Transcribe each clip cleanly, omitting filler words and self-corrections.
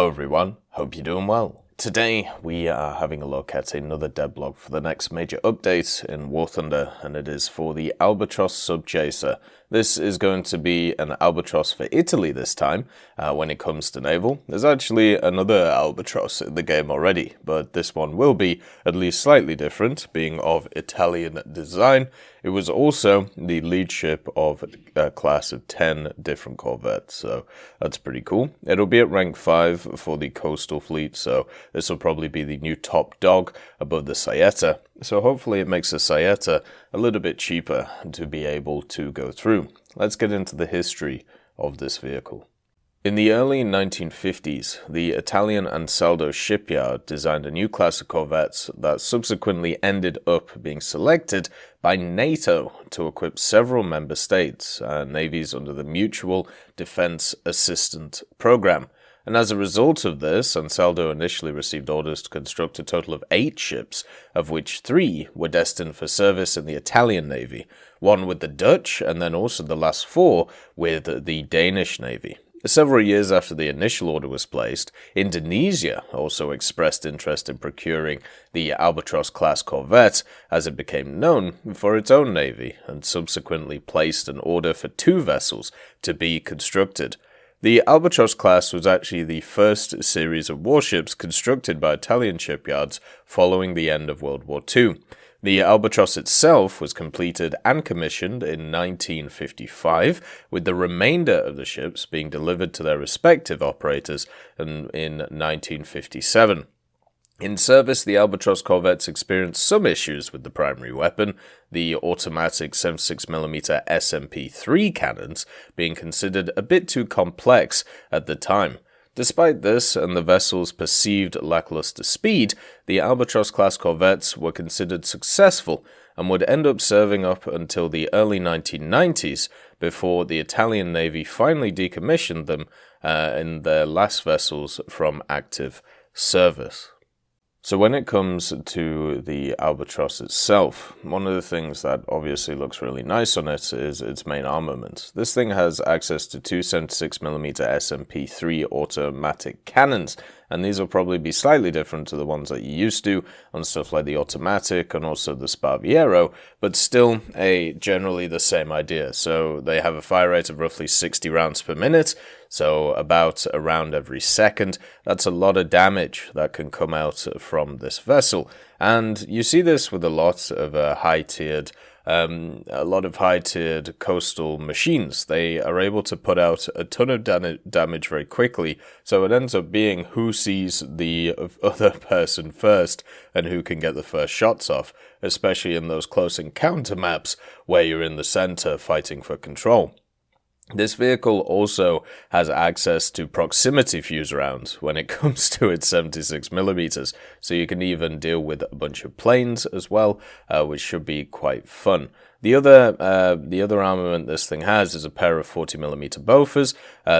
Hello everyone, hope you're doing well. Today we are having a look at another devblog for the next major update in War Thunder, and it is for the Albatros Subchaser. This is going to be an Albatros for Italy this time, when it comes to naval. There's actually another Albatros in the game already, but this one will be at least slightly different, being of Italian design. It was also the lead ship of a class of 10 different corvettes, so that's pretty cool. It'll be at rank 5 for the coastal fleet, so this will probably be the new top dog above the Saeta. So hopefully it makes the Saeta a little bit cheaper to be able to go through. Let's get into the history of this vehicle. In the early 1950s, the Italian Ansaldo shipyard designed a new class of corvettes that subsequently ended up being selected by NATO to equip several member states' navies under the Mutual Defense Assistance Program. And as a result of this, Ansaldo initially received orders to construct a total of 8 ships, of which 3 were destined for service in the Italian Navy, 1 with the Dutch, and then also the last 4 with the Danish Navy. Several years after the initial order was placed, Indonesia also expressed interest in procuring the Albatros-class corvette, as it became known, for its own navy, and subsequently placed an order for 2 vessels to be constructed. The Albatros class was actually the first series of warships constructed by Italian shipyards following the end of World War II. The Albatros itself was completed and commissioned in 1955, with the remainder of the ships being delivered to their respective operators in 1957. In service, the Albatros corvettes experienced some issues with the primary weapon, the automatic 76mm SMP-3 cannons being considered a bit too complex at the time. Despite this and the vessel's perceived lackluster speed, the Albatros-class corvettes were considered successful and would end up serving up until the early 1990s before the Italian Navy finally decommissioned them in their last vessels from active service. So when it comes to the Albatros itself, one of the things that obviously looks really nice on it is its main armament. This thing has access to 2 76mm SMP-3 automatic cannons, and these will probably be slightly different to the ones that you're used to on stuff like the automatic and also the Sparviero, but still generally the same idea. So they have a fire rate of roughly 60 rounds per minute, so about a round every second. That's a lot of damage that can come out from this vessel, and you see this with a lot of high-tiered coastal machines. They are able to put out a ton of damage very quickly, so it ends up being who sees the other person first and who can get the first shots off, especially in those close encounter maps where you're in the center fighting for control. This vehicle also has access to proximity fuse rounds when it comes to its 76mm, so you can even deal with a bunch of planes as well, which should be quite fun. The other armament this thing has is a pair of 40mm Bofors.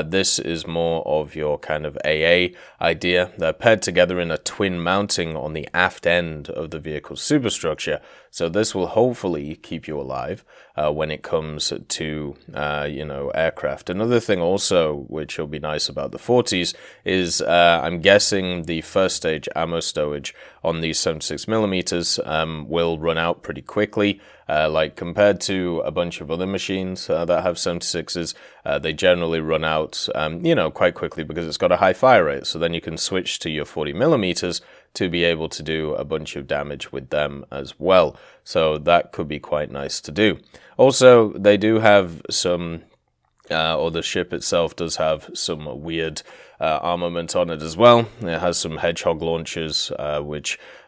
This is more of your kind of AA idea. They're paired together in a twin mounting on the aft end of the vehicle's superstructure, so this will hopefully keep you alive when it comes to aircraft. Another thing also which will be nice about the 40s is I'm guessing the first stage ammo stowage on these 76mm will run out pretty quickly. Like compared to a bunch of other machines that have 76s, they generally run out, quite quickly because it's got a high fire rate. So then you can switch to your 40mm to be able to do a bunch of damage with them as well. So that could be quite nice to do. Also, they do have some, or the ship itself does have some weird armament on it as well. It has some Hedgehog launchers,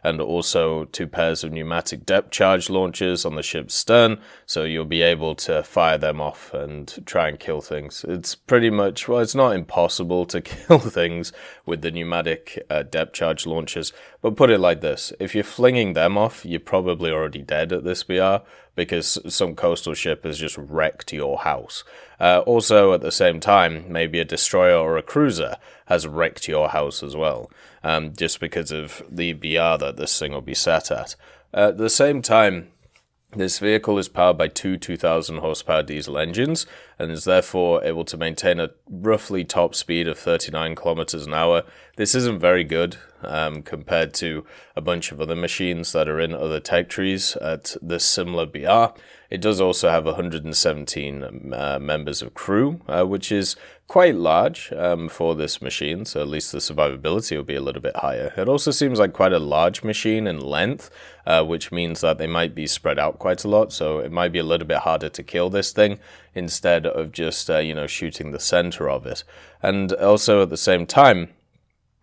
and also 2 pairs of pneumatic depth charge launchers on the ship's stern, so you'll be able to fire them off and try and kill things. It's pretty much, well, it's not impossible to kill things with the pneumatic depth charge launchers, but put it like this, if you're flinging them off, you're probably already dead at this BR, because some coastal ship has just wrecked your house. Also, at the same time, maybe a destroyer or a cruiser has wrecked your house as well, just because of the BR that this thing will be set at. At the same time, This vehicle is powered by two 2,000 horsepower diesel engines and is therefore able to maintain a roughly top speed of 39 kilometers an hour, this isn't very good compared to a bunch of other machines that are in other tech trees at this similar BR. It does also have 117 members of crew, which is quite large for this machine, so at least the survivability will be a little bit higher. It also seems like quite a large machine in length, which means that they might be spread out quite a lot, so it might be a little bit harder to kill this thing instead of just, shooting the center of it. And also at the same time,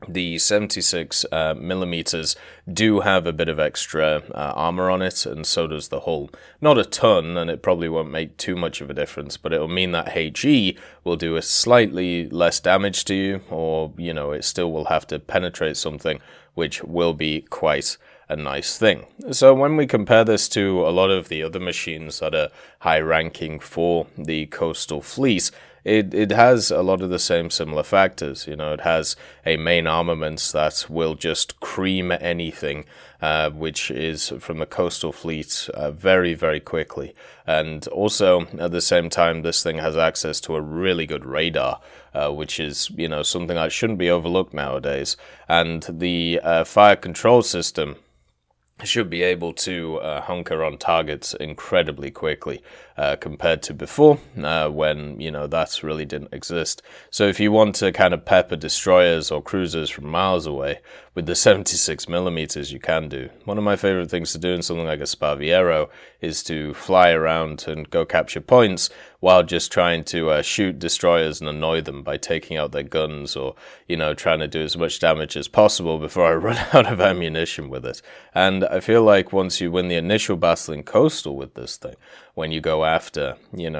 the 76 millimeters do have a bit of extra armor on it, and so does the hull. Not a ton, and it probably won't make too much of a difference, but it'll mean that HE will do a slightly less damage to you, or, it still will have to penetrate something, which will be quite a nice thing. So when we compare this to a lot of the other machines that are high ranking for the coastal fleet, it has a lot of the same similar factors. It has a main armament that will just cream anything, which is from the coastal fleet very, very quickly. And also, at the same time, this thing has access to a really good radar, which is, something that shouldn't be overlooked nowadays. And the fire control system should be able to hunker on targets incredibly quickly compared to before when, that really didn't exist. So if you want to kind of pepper destroyers or cruisers from miles away, with the 76 millimeters you can do. One of my favorite things to do in something like a Sparviero is to fly around and go capture points while just trying to shoot destroyers and annoy them by taking out their guns, or, trying to do as much damage as possible before I run out of ammunition with it. And I feel like once you win the initial battle in coastal with this thing, when you go after,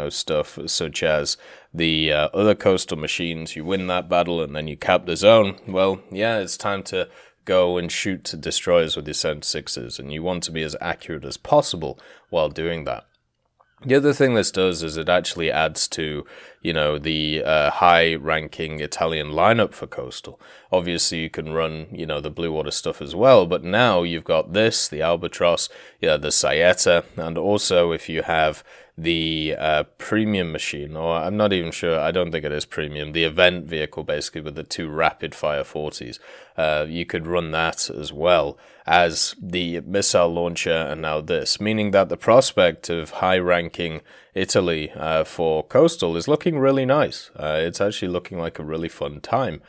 stuff such as the other coastal machines, you win that battle and then you cap the zone, well, yeah, it's time to go and shoot destroyers with your 76s, and you want to be as accurate as possible while doing that. The other thing this does is it actually adds to, the high-ranking Italian lineup for coastal. Obviously, you can run, the blue water stuff as well, but now you've got this, the Albatros, the Saeta, and also if you have the premium machine, or I'm not even sure, I don't think it is premium, the event vehicle basically with the two rapid-fire 40s, you could run that as well as the missile launcher and now this, meaning that the prospect of high-ranking Italy for coastal is looking really nice. It's actually looking like a really fun time.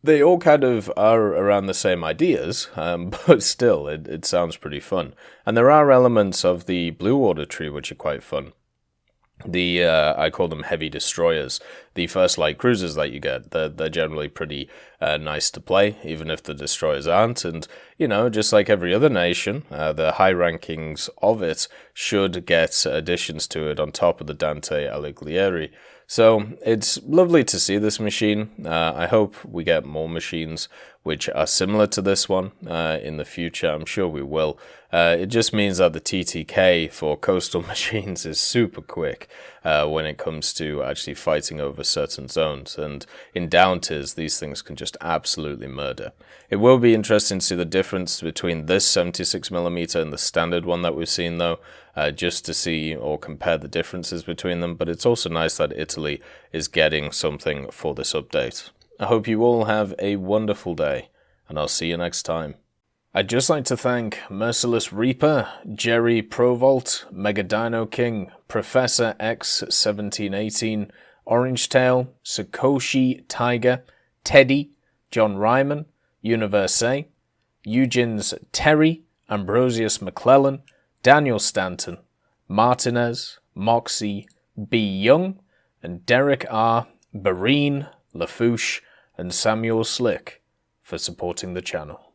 They all kind of are around the same ideas, but still, it sounds pretty fun. And there are elements of the blue water tree which are quite fun. I call them heavy destroyers. The first light cruisers that you get, they're generally pretty nice to play, even if the destroyers aren't. And, just like every other nation, the high rankings of it should get additions to it on top of the Dante Alighieri. So it's lovely to see this machine. I hope we get more machines which are similar to this one in the future. I'm sure we will. It just means that the TTK for coastal machines is super quick when it comes to actually fighting over certain zones. And in down tiers, these things can just absolutely murder. It will be interesting to see the difference between this 76mm and the standard one that we've seen, though, just to see or compare the differences between them. But it's also nice that Italy is getting something for this update. I hope you all have a wonderful day, and I'll see you next time. I'd just like to thank Merciless Reaper, Jerry Provolt, Mega Dino King, Professor X1718, Orange Tail, Sakoshi Tiger, Teddy, John Ryman, Universe, Eugen's Terry, Ambrosius McClellan, Daniel Stanton, Martinez, Moxie, B. Young, and Derek R. Barine, Lafouche, and Samuel Slick for supporting the channel.